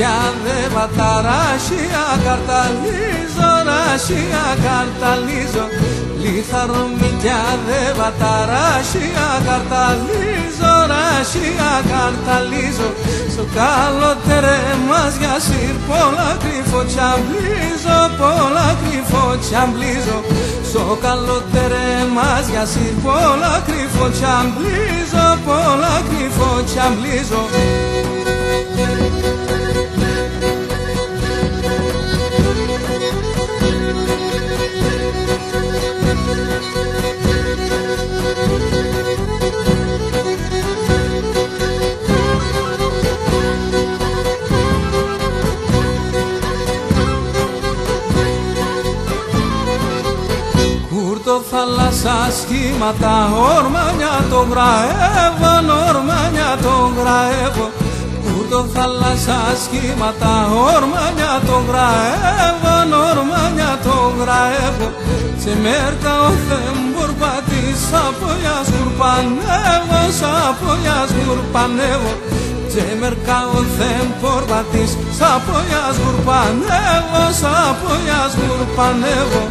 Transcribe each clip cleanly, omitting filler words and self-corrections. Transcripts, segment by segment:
μυτιά δε βαταράσια καρταλίζω, ράσια καρταλίζω. Λίθαρο μυτιά δε βαταράσια καρταλίζω, ράσια καρταλίζω. Στο καλότερε μας για σύρ πολλά κρυφό τσαμπλίζω, πολλά κρυφό τσαμπλίζω. Στο καλότερε μας για σύρ πολλά κρυφό τσαμπλίζω, πολλά κρυφό τσαμπλίζω. Θάλασσα σχήματα, ορμάνια το γραεύω, ορμάνια το γραεύω. Κούρτο θάλασσα σχήματα, ορμάνια το γραεύω, ορμάνια το γραεύω. Σε μέρκα ο θεμπορπάτης, σαπολιά σκουρπανεύω, σαπολιά σκουρπανεύω. Σε μέρκα ο θεμπορπάτης, σαπολιά σκουρπανεύω, σαπολιά σκουρπανεύω.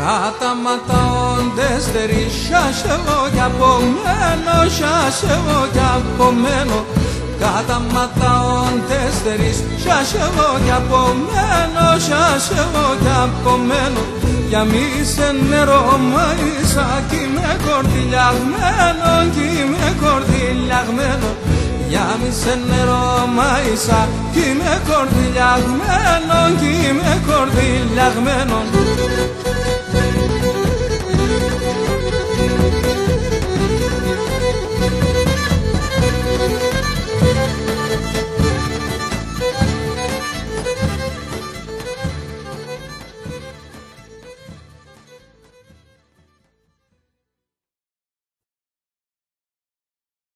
Καταματάοντες στερίσσασεβω κι απομένω, σασεβω κι απομένω. Καταματάοντες στερίσσασεβω κι απομένω, σασεβω κι απομένω. Για μη σε νερό μαΐσα κι είμαι κορδιλιαγμένο, κι είμαι κορδιλιαγμένο. Για μη σε νερό μαΐσα κι είμαι κορδιλιαγμένο, κι είμαι κορδιλιαγμένο.